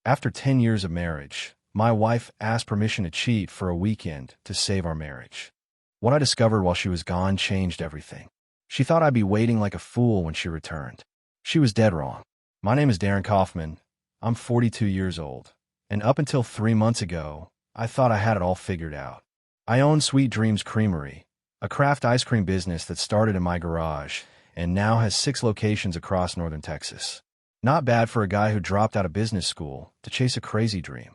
After 10 years of marriage, my wife asked permission to cheat for a weekend to save our marriage. What I discovered while she was gone changed everything. She thought I'd be waiting like a fool when she returned. She was dead wrong. My name is Darren Kaufman. I'm 42 years old. And up until 3 months ago, I thought I had it all figured out. I own Sweet Dreams Creamery, a craft ice cream business that started in my garage and now has 6 locations across northern Texas. Not bad for a guy who dropped out of business school to chase a crazy dream,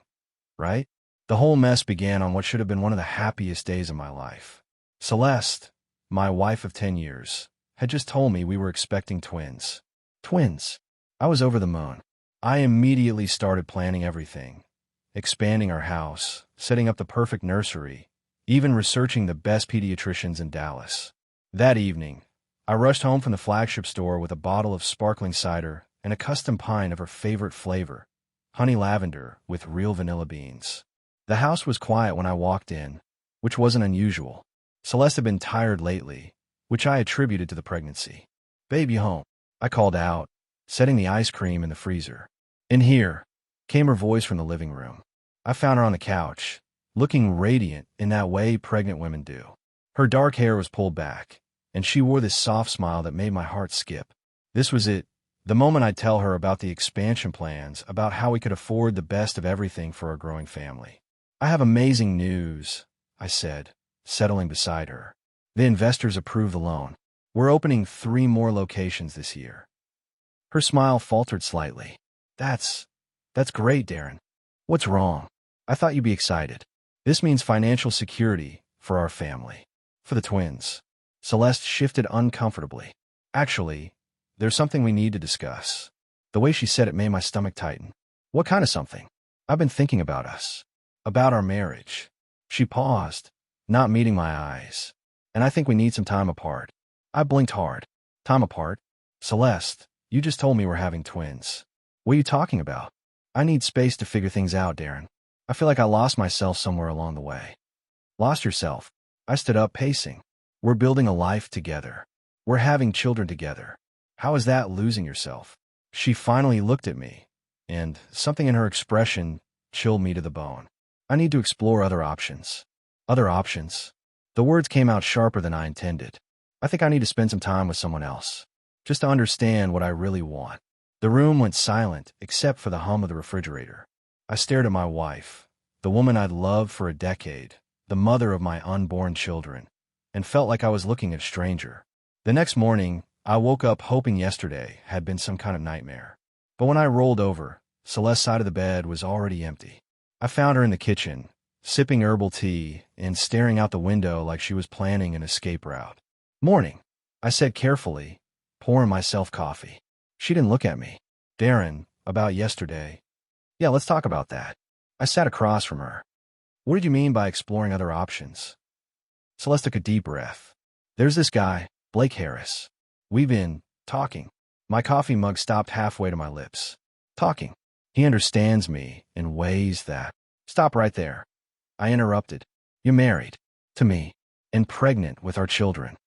right? The whole mess began on what should have been one of the happiest days of my life. Celeste, my wife of 10 years, had just told me we were expecting twins. Twins. I was over the moon. I immediately started planning everything, expanding our house, setting up the perfect nursery, even researching the best pediatricians in Dallas. That evening, I rushed home from the flagship store with a bottle of sparkling cider and a custom pint of her favorite flavor, honey lavender with real vanilla beans. The house was quiet when I walked in, which wasn't unusual. Celeste had been tired lately, which I attributed to the pregnancy. "Babe, you home?" I called out, setting the ice cream in the freezer. "In here," came her voice from the living room. I found her on the couch, looking radiant in that way pregnant women do. Her dark hair was pulled back, and she wore this soft smile that made my heart skip. This was it, the moment I'd tell her about the expansion plans, about how we could afford the best of everything for our growing family. "I have amazing news," I said, settling beside her. "The investors approved the loan. We're opening 3 more locations this year." Her smile faltered slightly. That's great, Darren. What's wrong? I thought you'd be excited. This means financial security for our family. For the twins." Celeste shifted uncomfortably. "Actually, there's something we need to discuss." The way she said it made my stomach tighten. "What kind of something?" "I've been thinking about us. About our marriage." She paused, not meeting my eyes. "And I think we need some time apart." I blinked hard. "Time apart? Celeste, you just told me we're having twins. What are you talking about?" "I need space to figure things out, Darren. I feel like I lost myself somewhere along the way." "Lost yourself?" I stood up, pacing. "We're building a life together. We're having children together. How is that losing yourself?" She finally looked at me, and something in her expression chilled me to the bone. "I need to explore other options." "Other options?" The words came out sharper than I intended. "I think I need to spend some time with someone else, just to understand what I really want." The room went silent, except for the hum of the refrigerator. I stared at my wife, the woman I'd loved for a decade, the mother of my unborn children, and felt like I was looking at a stranger. The next morning, I woke up hoping yesterday had been some kind of nightmare. But when I rolled over, Celeste's side of the bed was already empty. I found her in the kitchen, sipping herbal tea and staring out the window like she was planning an escape route. "Morning," I said carefully, pouring myself coffee. She didn't look at me. "Darren, about yesterday." "Yeah, let's talk about that." I sat across from her. "What did you mean by exploring other options?" Celeste took a deep breath. "There's this guy, Blake Harris. We've been talking." My coffee mug stopped halfway to my lips. "Talking. He understands me in ways that—" "Stop right there," I interrupted. "You're married. To me. And pregnant with our children."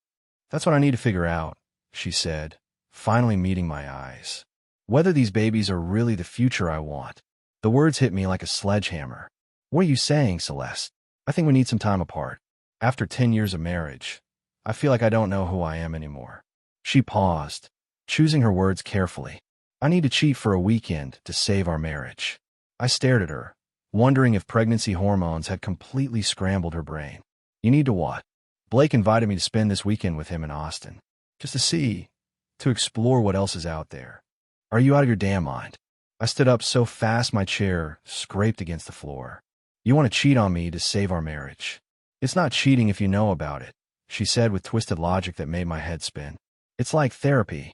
"That's what I need to figure out," she said, finally meeting my eyes. "Whether these babies are really the future I want." The words hit me like a sledgehammer. "What are you saying, Celeste?" "I think we need some time apart. After 10 years of marriage, I feel like I don't know who I am anymore." She paused, choosing her words carefully. "I need to cheat for a weekend to save our marriage." I stared at her, wondering if pregnancy hormones had completely scrambled her brain. "You need to what?" "Blake invited me to spend this weekend with him in Austin. Just to explore what else is out there." "Are you out of your damn mind?" I stood up so fast my chair scraped against the floor. "You want to cheat on me to save our marriage?" "It's not cheating if you know about it," she said with twisted logic that made my head spin. "It's like therapy."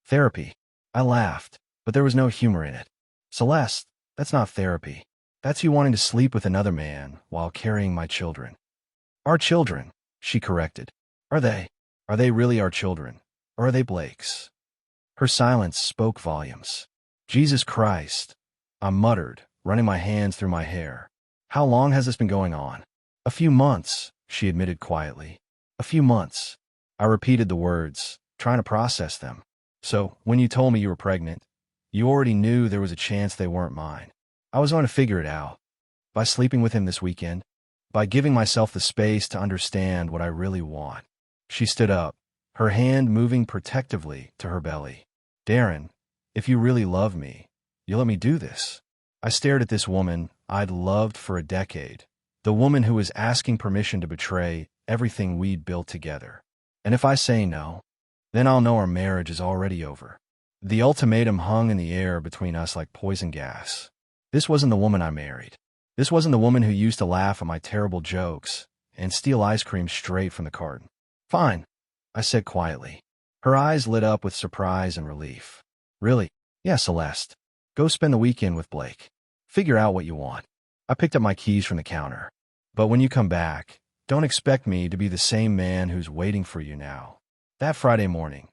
"Therapy?" I laughed, but there was no humor in it. "Celeste, that's not therapy. That's you wanting to sleep with another man while carrying my children." "Our children," she corrected. Are they really our children? Or are they Blake's?" Her silence spoke volumes. "Jesus Christ," I muttered, running my hands through my hair. "How long has this been going on?" "A few months," she admitted quietly. "A few months." I repeated the words, trying to process them. "So, when you told me you were pregnant, you already knew there was a chance they weren't mine." I was going to figure it out. By sleeping with him this weekend. By giving myself the space to understand what I really want. She stood up, her hand moving protectively to her belly. Darren, if you really love me, you'll let me do this. I stared at this woman I'd loved for a decade. The woman who was asking permission to betray everything we'd built together. And if I say no, then I'll know our marriage is already over. The ultimatum hung in the air between us like poison gas. This wasn't the woman I married. This wasn't the woman who used to laugh at my terrible jokes and steal ice cream straight from the carton. Fine, I said quietly. Her eyes lit up with surprise and relief. Really? Yeah, Celeste. Go spend the weekend with Blake. Figure out what you want. I picked up my keys from the counter. But when you come back, don't expect me to be the same man who's waiting for you now. That Friday morning,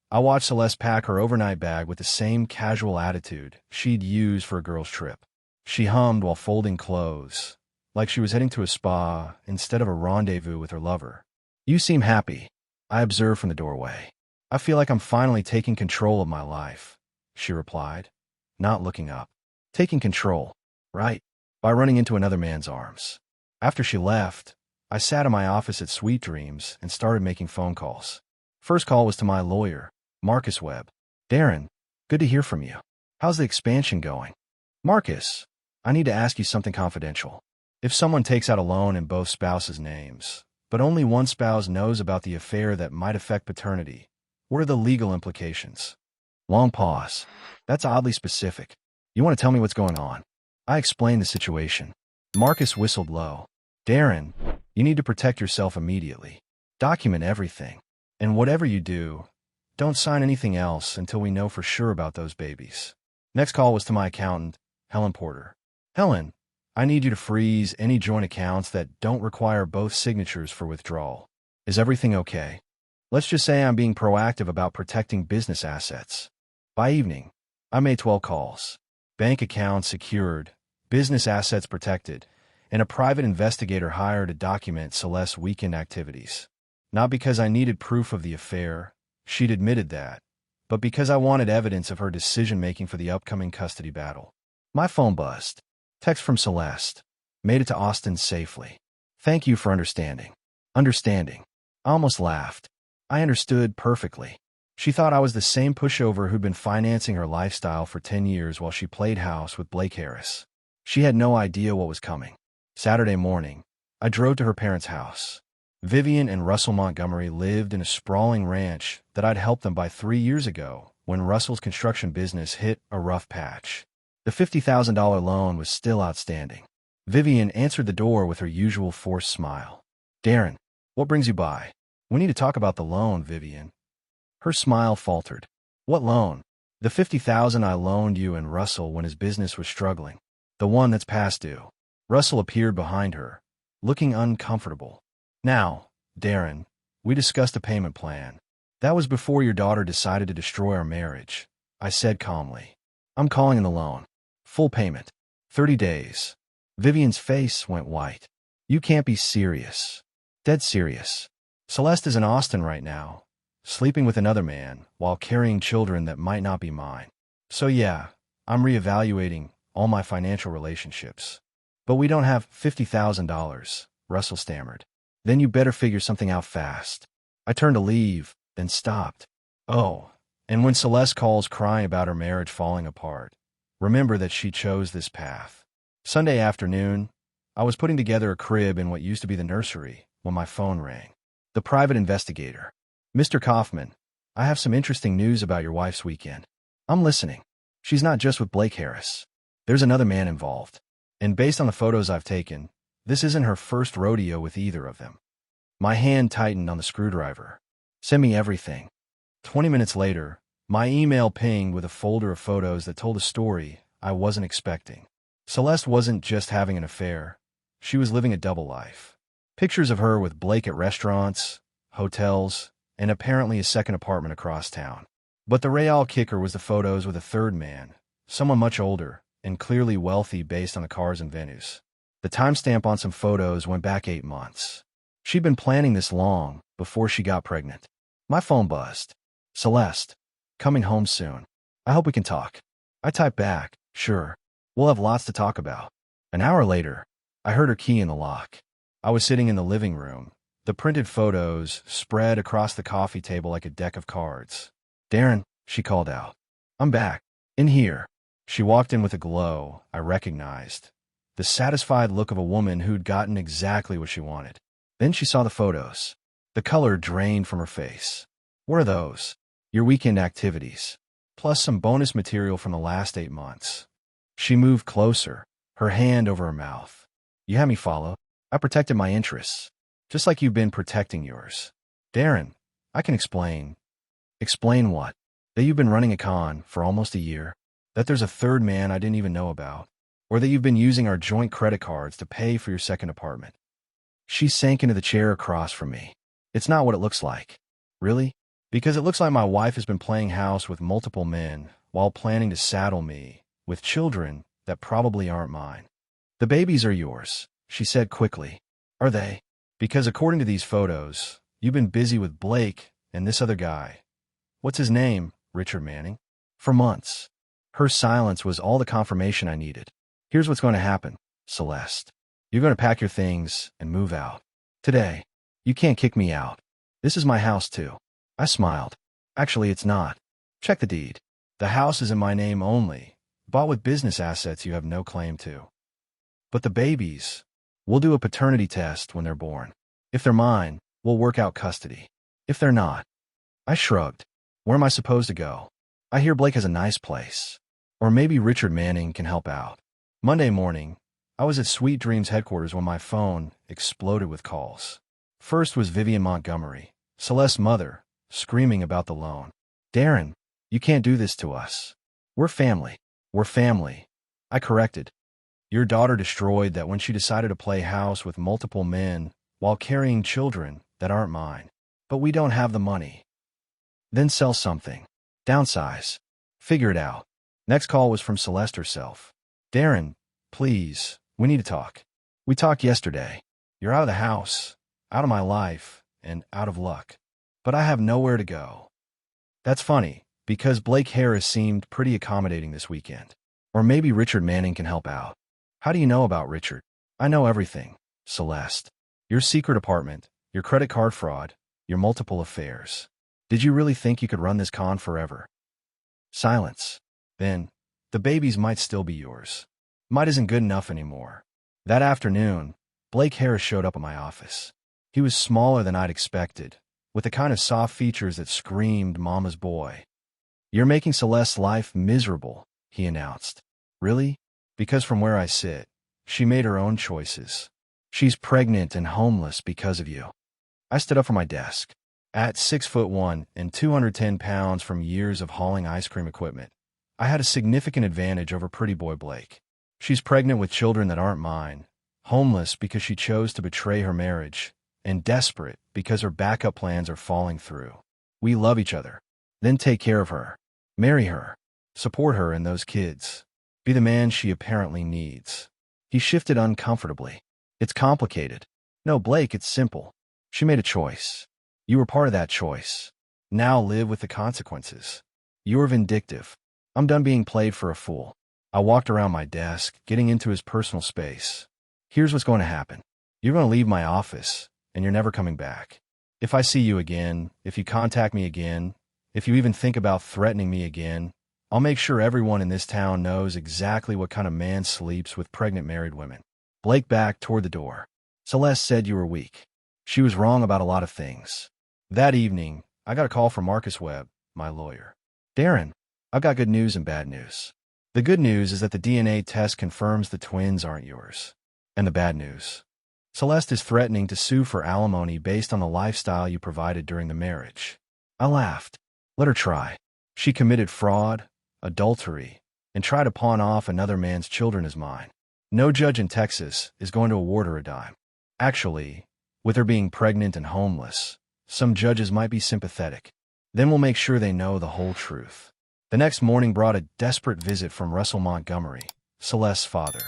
I watched Celeste pack her overnight bag with the same casual attitude she'd used for a girl's trip. She hummed while folding clothes, like she was heading to a spa instead of a rendezvous with her lover. You seem happy, I observed from the doorway. I feel like I'm finally taking control of my life, she replied, not looking up. Taking control, right? By running into another man's arms. After she left, I sat in my office at Sweet Dreams and started making phone calls. First call was to my lawyer, Marcus Webb. Darren, good to hear from you. How's the expansion going? Marcus, I need to ask you something confidential. If someone takes out a loan in both spouses' names, but only one spouse knows about the affair that might affect paternity, what are the legal implications? Long pause. That's oddly specific. You want to tell me what's going on? I explained the situation. Marcus whistled low. Darren, you need to protect yourself immediately. Document everything. And whatever you do, don't sign anything else until we know for sure about those babies. Next call was to my accountant, Helen Porter. Helen, I need you to freeze any joint accounts that don't require both signatures for withdrawal. Is everything okay? Let's just say I'm being proactive about protecting business assets. By evening, I made 12 calls. Bank accounts secured, business assets protected, and a private investigator hired to document Celeste's weekend activities. Not because I needed proof of the affair, she'd admitted that, but because I wanted evidence of her decision-making for the upcoming custody battle. My phone buzzed. Text from Celeste. Made it to Austin safely. Thank you for understanding. Understanding. I almost laughed. I understood perfectly. She thought I was the same pushover who'd been financing her lifestyle for 10 years while she played house with Blake Harris. She had no idea what was coming. Saturday morning, I drove to her parents' house. Vivian and Russell Montgomery lived in a sprawling ranch that I'd helped them buy 3 years ago when Russell's construction business hit a rough patch. The $50,000 loan was still outstanding. Vivian answered the door with her usual forced smile. Darren, what brings you by? We need to talk about the loan, Vivian. Her smile faltered. What loan? The $50,000 I loaned you and Russell when his business was struggling. The one that's past due. Russell appeared behind her, looking uncomfortable. Now, Darren, we discussed a payment plan. That was before your daughter decided to destroy our marriage, I said calmly. I'm calling in the loan. Full payment. 30 days. Vivian's face went white. You can't be serious. Dead serious. Celeste is in Austin right now, sleeping with another man while carrying children that might not be mine. So yeah, I'm reevaluating all my financial relationships. But we don't have $50,000, Russell stammered. Then you better figure something out fast. I turned to leave, then stopped. Oh, and when Celeste calls crying about her marriage falling apart, remember that she chose this path. Sunday afternoon, I was putting together a crib in what used to be the nursery when my phone rang. The private investigator. Mr. Kaufman, I have some interesting news about your wife's weekend. I'm listening. She's not just with Blake Harris. There's another man involved. And based on the photos I've taken, this isn't her first rodeo with either of them. My hand tightened on the screwdriver. Send me everything. 20 minutes later, my email pinged with a folder of photos that told a story I wasn't expecting. Celeste wasn't just having an affair. She was living a double life. Pictures of her with Blake at restaurants, hotels, and apparently a second apartment across town. But the real kicker was the photos with a third man, someone much older and clearly wealthy based on the cars and venues. The timestamp on some photos went back 8 months. She'd been planning this long before she got pregnant. My phone buzzed. Celeste, coming home soon. I hope we can talk. I typed back, sure. We'll have lots to talk about. An hour later, I heard her key in the lock. I was sitting in the living room, the printed photos spread across the coffee table like a deck of cards. Darren, she called out. I'm back. In here. She walked in with a glow I recognized, the satisfied look of a woman who'd gotten exactly what she wanted. Then she saw the photos. The color drained from her face. What are those? Your weekend activities, plus some bonus material from the last 8 months. She moved closer, her hand over her mouth. You had me followed. I protected my interests, just like you've been protecting yours. Darren, I can explain. Explain what? That you've been running a con for almost a year? That there's a third man I didn't even know about? Or that you've been using our joint credit cards to pay for your second apartment? She sank into the chair across from me. It's not what it looks like. Really? Because it looks like my wife has been playing house with multiple men while planning to saddle me with children that probably aren't mine. The babies are yours, she said quickly. Are they? Because according to these photos, you've been busy with Blake and this other guy. What's his name? Richard Manning? For months. Her silence was all the confirmation I needed. Here's what's going to happen, Celeste. You're going to pack your things and move out. Today. You can't kick me out. This is my house too. I smiled. Actually, it's not. Check the deed. The house is in my name only, bought with business assets you have no claim to. But the babies, we'll do a paternity test when they're born. If they're mine, we'll work out custody. If they're not. I shrugged. Where am I supposed to go? I hear Blake has a nice place. Or maybe Richard Manning can help out. Monday morning, I was at Sweet Dreams headquarters when my phone exploded with calls. First was Vivian Montgomery, Celeste's mother, screaming about the loan. Darren, you can't do this to us. We're family. We're family. I corrected. Your daughter destroyed that when she decided to play house with multiple men while carrying children that aren't mine. But we don't have the money. Then sell something. Downsize. Figure it out. Next call was from Celeste herself. Darren, please, we need to talk. We talked yesterday. You're out of the house, out of my life, and out of luck. But I have nowhere to go. That's funny, because Blake Harris seemed pretty accommodating this weekend. Or maybe Richard Manning can help out. How do you know about Richard? I know everything, Celeste. Your secret apartment, your credit card fraud, your multiple affairs. Did you really think you could run this con forever? Silence. Then, the babies might still be yours. Might isn't good enough anymore. That afternoon, Blake Harris showed up at my office. He was smaller than I'd expected, with the kind of soft features that screamed mama's boy. You're making Celeste's life miserable, he announced. Really? Because from where I sit, she made her own choices. She's pregnant and homeless because of you. I stood up from my desk. At 6'1" and 210 pounds from years of hauling ice cream equipment, I had a significant advantage over pretty boy Blake. She's pregnant with children that aren't mine, homeless because she chose to betray her marriage, and desperate because her backup plans are falling through. We love each other. Then take care of her. Marry her. Support her and those kids. Be the man she apparently needs. He shifted uncomfortably. It's complicated. No, Blake, it's simple. She made a choice. You were part of that choice. Now live with the consequences. You're vindictive. I'm done being played for a fool. I walked around my desk, getting into his personal space. Here's what's going to happen. You're going to leave my office, and you're never coming back. If I see you again, if you contact me again, if you even think about threatening me again, I'll make sure everyone in this town knows exactly what kind of man sleeps with pregnant married women. Blake backed toward the door. Celeste said you were weak. She was wrong about a lot of things. That evening, I got a call from Marcus Webb, my lawyer. Darren, I've got good news and bad news. The good news is that the DNA test confirms the twins aren't yours. And the bad news. Celeste is threatening to sue for alimony based on the lifestyle you provided during the marriage. I laughed. Let her try. She committed fraud, adultery, and tried to pawn off another man's children as mine. No judge in Texas is going to award her a dime. Actually, with her being pregnant and homeless, some judges might be sympathetic. Then we'll make sure they know the whole truth. The next morning brought a desperate visit from Russell Montgomery, Celeste's father.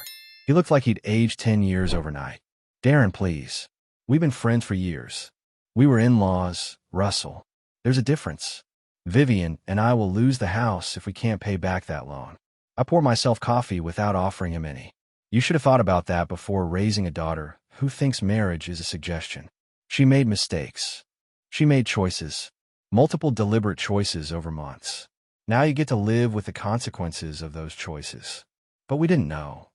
He looked like he'd aged 10 years overnight. Darren, please. We've been friends for years. We were in-laws, Russell. There's a difference. Vivian and I will lose the house if we can't pay back that loan. I poured myself coffee without offering him any. You should have thought about that before raising a daughter who thinks marriage is a suggestion. She made mistakes. She made choices. Multiple deliberate choices over months. Now you get to live with the consequences of those choices. But we didn't know.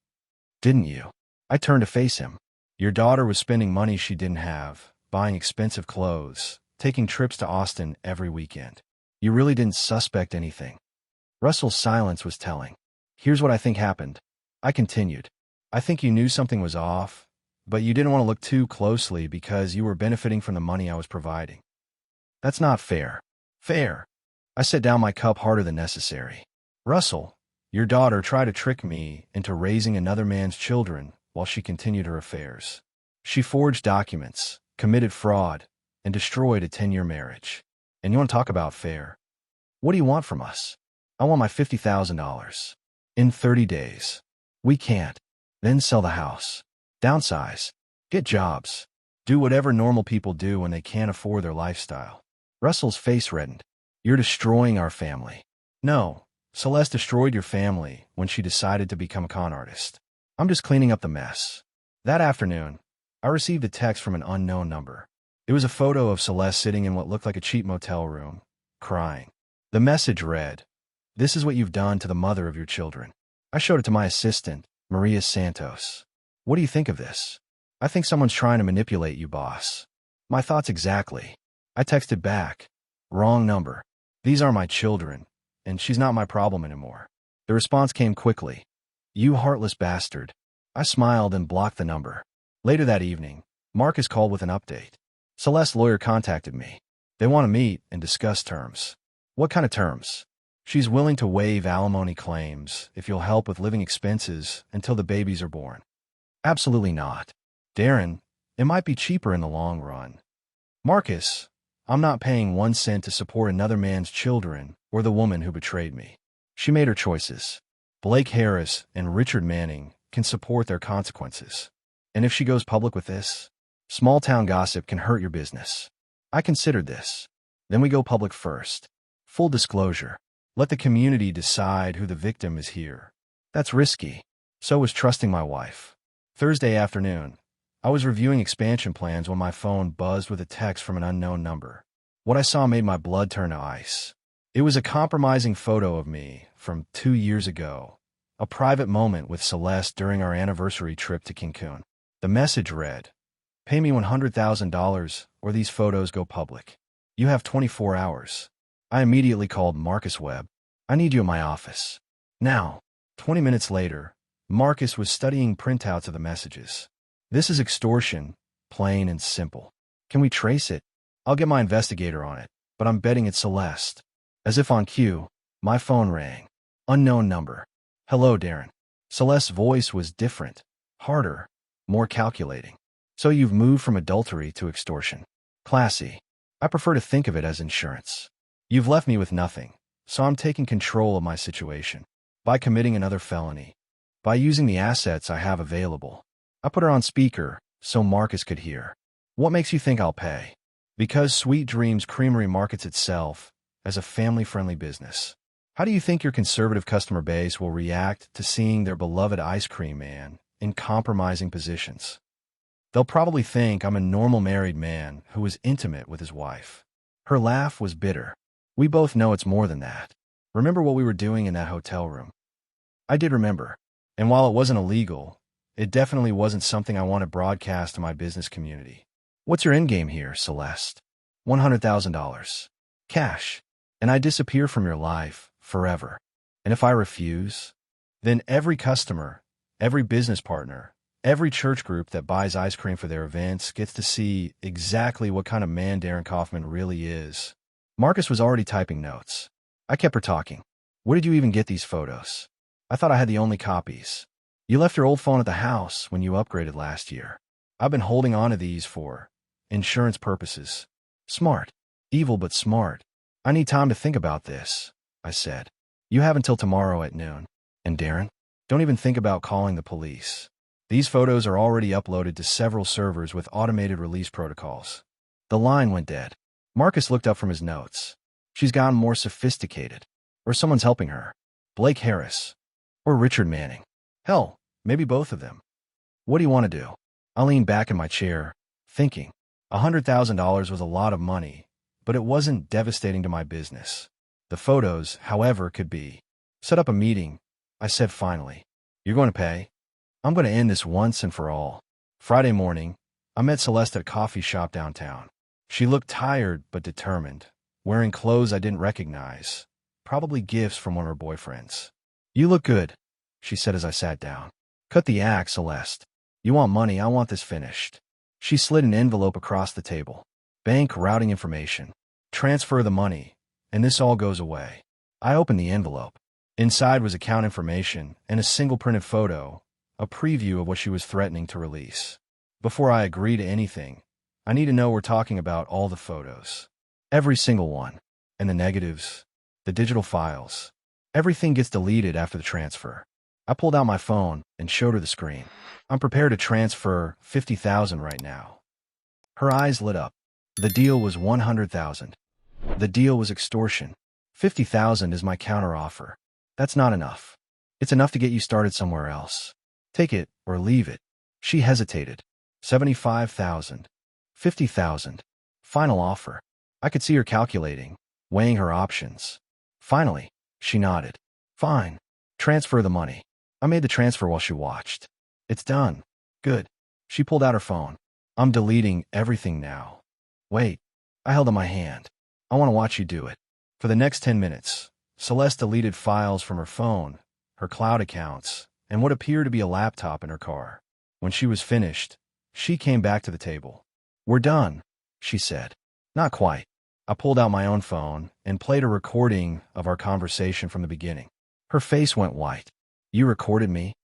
Didn't you? I turned to face him. Your daughter was spending money she didn't have, buying expensive clothes, taking trips to Austin every weekend. You really didn't suspect anything. Russell's silence was telling. Here's what I think happened. I continued. I think you knew something was off, but you didn't want to look too closely because you were benefiting from the money I was providing. That's not fair. Fair. I set down my cup harder than necessary. Russell, your daughter tried to trick me into raising another man's children while she continued her affairs. She forged documents, committed fraud, and destroyed a 10-year marriage. And you want to talk about fair? What do you want from us? I want my $50,000. In 30 days. We can't. Then sell the house. Downsize. Get jobs. Do whatever normal people do when they can't afford their lifestyle. Russell's face reddened. You're destroying our family. No, Celeste destroyed your family when she decided to become a con artist. I'm just cleaning up the mess. That afternoon, I received a text from an unknown number. It was a photo of Celeste sitting in what looked like a cheap motel room, crying. The message read, "This is what you've done to the mother of your children." I showed it to my assistant, Maria Santos. What do you think of this? I think someone's trying to manipulate you, boss. My thoughts exactly. I texted back. Wrong number. These are my children, and she's not my problem anymore. The response came quickly. You heartless bastard. I smiled and blocked the number. Later that evening, Marcus called with an update. Celeste's lawyer contacted me. They want to meet and discuss terms. What kind of terms? She's willing to waive alimony claims if you'll help with living expenses until the babies are born. Absolutely not. Darren, it might be cheaper in the long run. Marcus, I'm not paying 1 cent to support another man's children or the woman who betrayed me. She made her choices. Blake Harris and Richard Manning can support their consequences. And if she goes public with this, small-town gossip can hurt your business. I considered this. Then we go public first. Full disclosure. Let the community decide who the victim is here. That's risky. So was trusting my wife. Thursday afternoon, I was reviewing expansion plans when my phone buzzed with a text from an unknown number. What I saw made my blood turn to ice. It was a compromising photo of me from 2 years ago, a private moment with Celeste during our anniversary trip to Cancun. The message read, "Pay me $100,000 or these photos go public. You have 24 hours. I immediately called Marcus Webb. I need you at my office. Now. 20 minutes later, Marcus was studying printouts of the messages. This is extortion, plain and simple. Can we trace it? I'll get my investigator on it, but I'm betting it's Celeste. As if on cue, my phone rang. Unknown number. Hello, Darren. Celeste's voice was different, harder, more calculating. So you've moved from adultery to extortion. Classy. I prefer to think of it as insurance. You've left me with nothing, so I'm taking control of my situation. By committing another felony. By using the assets I have available. I put her on speaker so Marcus could hear. What makes you think I'll pay? Because Sweet Dreams Creamery markets itself as a family-friendly business. How do you think your conservative customer base will react to seeing their beloved ice cream man in compromising positions? They'll probably think I'm a normal married man who is intimate with his wife. Her laugh was bitter. We both know it's more than that. Remember what we were doing in that hotel room? I did remember. And while it wasn't illegal, it definitely wasn't something I want to broadcast to my business community. What's your endgame here, Celeste? $100,000. Cash. And I disappear from your life forever. And if I refuse, then every customer, every business partner, every church group that buys ice cream for their events gets to see exactly what kind of man Darren Kaufman really is. Marcus was already typing notes. I kept her talking. Where did you even get these photos? I thought I had the only copies. You left your old phone at the house when you upgraded last year. I've been holding on to these for insurance purposes. Smart. Evil but smart. I need time to think about this, I said. You have until tomorrow at noon. And Darren? Don't even think about calling the police. These photos are already uploaded to several servers with automated release protocols. The line went dead. Marcus looked up from his notes. She's gotten more sophisticated. Or someone's helping her. Blake Harris. Or Richard Manning. Hell, maybe both of them. What do you want to do? I leaned back in my chair, thinking. $100,000 was a lot of money, but it wasn't devastating to my business. The photos, however, could be. Set up a meeting, I said finally. You're going to pay? I'm going to end this once and for all. Friday morning, I met Celeste at a coffee shop downtown. She looked tired but determined, wearing clothes I didn't recognize, probably gifts from one of her boyfriends. You look good, she said as I sat down. Cut the act, Celeste. You want money, I want this finished. She slid an envelope across the table. Bank routing information. Transfer the money, and this all goes away. I opened the envelope. Inside was account information and a single printed photo, a preview of what she was threatening to release. Before I agree to anything, I need to know we're talking about all the photos. Every single one. And the negatives, the digital files. Everything gets deleted after the transfer. I pulled out my phone and showed her the screen. I'm prepared to transfer $50,000 right now. Her eyes lit up. The deal was $100,000. The deal was extortion. $50,000 is my counteroffer. That's not enough. It's enough to get you started somewhere else. Take it or leave it. She hesitated. $75,000. $50,000. Final offer. I could see her calculating, weighing her options. Finally, she nodded. Fine. Transfer the money. I made the transfer while she watched. It's done. Good. She pulled out her phone. I'm deleting everything now. Wait. I held up my hand. I want to watch you do it. For the next 10 minutes, Celeste deleted files from her phone, her cloud accounts, and what appeared to be a laptop in her car. When she was finished, she came back to the table. We're done, she said. Not quite. I pulled out my own phone and played a recording of our conversation from the beginning. Her face went white. You recorded me?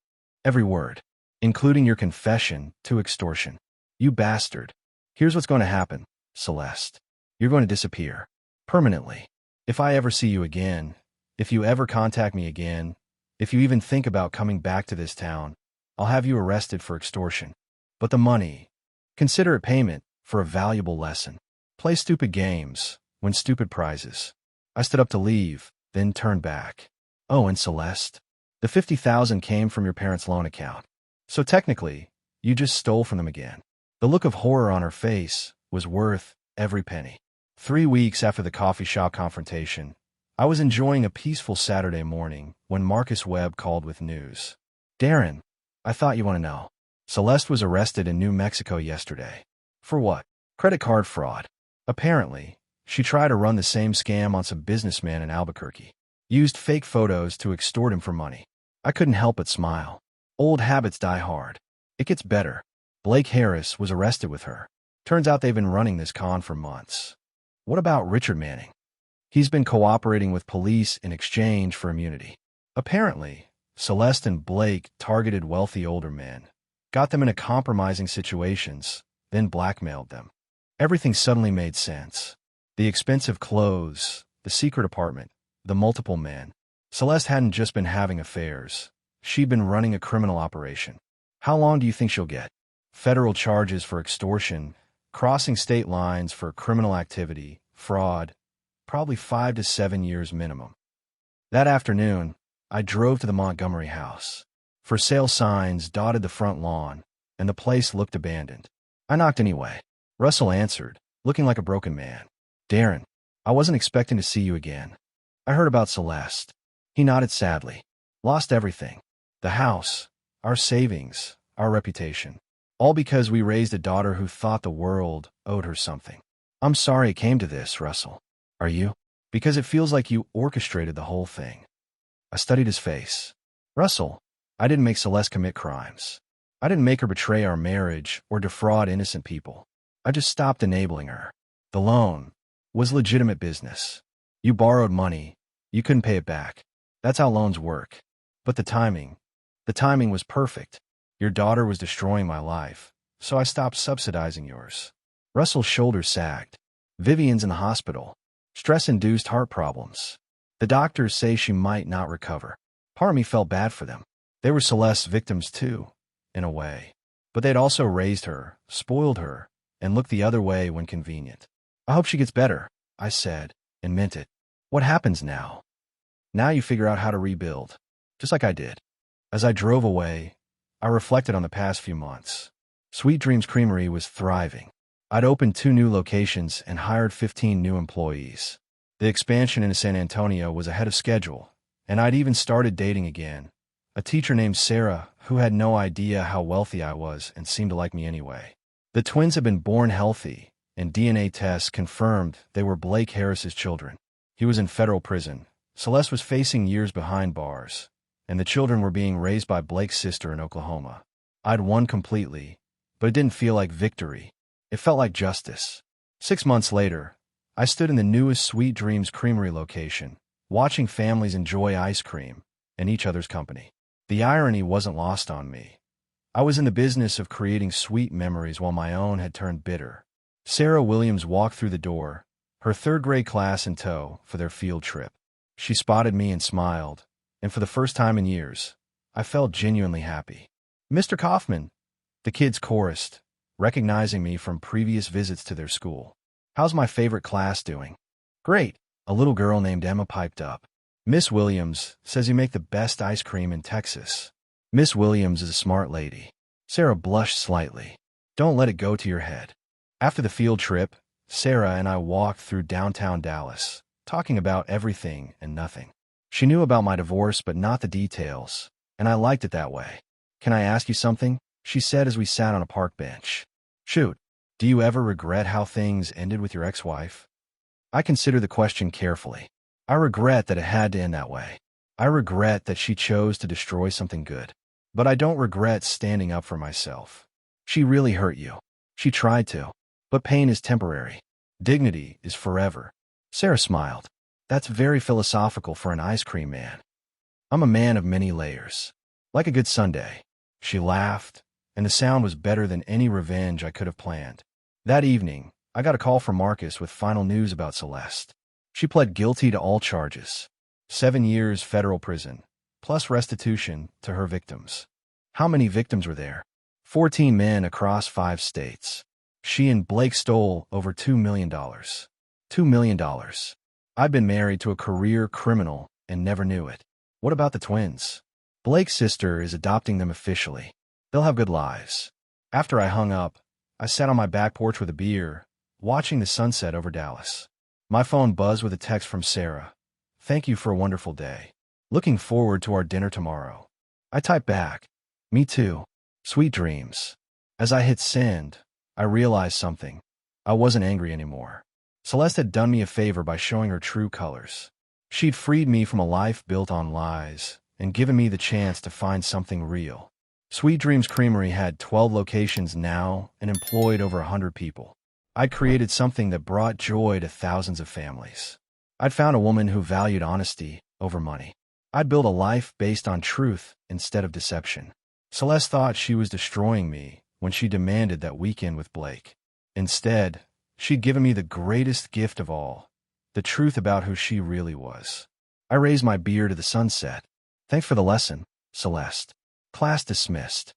Every word, including your confession to extortion. You bastard. Here's what's going to happen, Celeste. You're going to disappear. Permanently. If I ever see you again, if you ever contact me again, if you even think about coming back to this town, I'll have you arrested for extortion. But the money, consider it payment for a valuable lesson. Play stupid games, win stupid prizes. I stood up to leave, then turned back. Oh, and Celeste, the $50,000 came from your parents' loan account. So technically, you just stole from them again. The look of horror on her face was worth every penny. 3 weeks after the coffee shop confrontation, I was enjoying a peaceful Saturday morning when Marcus Webb called with news. Darren, I thought you want to know. Celeste was arrested in New Mexico yesterday. For what? Credit card fraud. Apparently, she tried to run the same scam on some businessman in Albuquerque. Used fake photos to extort him for money. I couldn't help but smile. Old habits die hard. It gets better. Blake Harris was arrested with her. Turns out they've been running this con for months. What about Richard Manning? He's been cooperating with police in exchange for immunity. Apparently, Celeste and Blake targeted wealthy older men, got them into compromising situations, then blackmailed them. Everything suddenly made sense. The expensive clothes, the secret apartment, the multiple men. Celeste hadn't just been having affairs. She'd been running a criminal operation. How long do you think she'll get? Federal charges for extortion, crossing state lines for criminal activity, fraud, probably 5 to 7 years minimum. That afternoon, I drove to the Montgomery house. For sale signs dotted the front lawn, and the place looked abandoned. I knocked anyway. Russell answered, looking like a broken man. Darren, I wasn't expecting to see you again. I heard about Celeste. He nodded sadly. Lost everything. The house, our savings, our reputation. All because we raised a daughter who thought the world owed her something. I'm sorry it came to this, Russell. Are you? Because it feels like you orchestrated the whole thing. I studied his face. Russell, I didn't make Celeste commit crimes. I didn't make her betray our marriage or defraud innocent people. I just stopped enabling her. The loan was legitimate business. You borrowed money. You couldn't pay it back. That's how loans work. But the timing was perfect. Your daughter was destroying my life, so I stopped subsidizing yours. Russell's shoulders sagged. Vivian's in the hospital. Stress-induced heart problems. The doctors say she might not recover. Part of me felt bad for them. They were Celeste's victims too, in a way. But they'd also raised her, spoiled her, and looked the other way when convenient. I hope she gets better, I said, and meant it. What happens now? Now you figure out how to rebuild. Just like I did. As I drove away, I reflected on the past few months. Sweet Dreams Creamery was thriving. I'd opened 2 new locations and hired 15 new employees. The expansion into San Antonio was ahead of schedule, and I'd even started dating again, a teacher named Sarah who had no idea how wealthy I was and seemed to like me anyway. The twins had been born healthy, and DNA tests confirmed they were Blake Harris's children. He was in federal prison. Celeste was facing years behind bars, and the children were being raised by Blake's sister in Oklahoma. I'd won completely, but it didn't feel like victory. It felt like justice. 6 months later, I stood in the newest Sweet Dreams Creamery location, watching families enjoy ice cream and each other's company. The irony wasn't lost on me. I was in the business of creating sweet memories while my own had turned bitter. Sarah Williams walked through the door, her 3rd grade class in tow for their field trip. She spotted me and smiled, and for the first time in years, I felt genuinely happy. "Mr. Kaufman," the kids chorused, recognizing me from previous visits to their school. "How's my favorite class doing?" "Great," a little girl named Emma piped up. "Miss Williams says you make the best ice cream in Texas." Miss Williams is a smart lady. Sarah blushed slightly. "Don't let it go to your head." After the field trip, Sarah and I walked through downtown Dallas, talking about everything and nothing. She knew about my divorce but not the details, and I liked it that way. "Can I ask you something?" she said as we sat on a park bench. "Shoot. Do you ever regret how things ended with your ex-wife?" I considered the question carefully. I regret that it had to end that way. I regret that she chose to destroy something good. But I don't regret standing up for myself. She really hurt you. She tried to. But pain is temporary. Dignity is forever. Sarah smiled. "That's very philosophical for an ice cream man." "I'm a man of many layers. Like a good sundae." She laughed, and the sound was better than any revenge I could have planned. That evening, I got a call from Marcus with final news about Celeste. She pled guilty to all charges. 7 years federal prison, plus restitution to her victims. How many victims were there? 14 men across 5 states. She and Blake stole over $2 million. $2 million. I'd been married to a career criminal and never knew it. What about the twins? Blake's sister is adopting them officially. They'll have good lives. After I hung up, I sat on my back porch with a beer, watching the sunset over Dallas. My phone buzzed with a text from Sarah. "Thank you for a wonderful day. Looking forward to our dinner tomorrow." I typed back, "Me too. Sweet dreams." As I hit send, I realized something. I wasn't angry anymore. Celeste had done me a favor by showing her true colors. She'd freed me from a life built on lies and given me the chance to find something real. Sweet Dreams Creamery had 12 locations now and employed over 100 people. I'd created something that brought joy to thousands of families. I'd found a woman who valued honesty over money. I'd built a life based on truth instead of deception. Celeste thought she was destroying me when she demanded that weekend with Blake. Instead, she'd given me the greatest gift of all, the truth about who she really was. I raised my beer to the sunset. "Thanks for the lesson, Celeste." Class dismissed.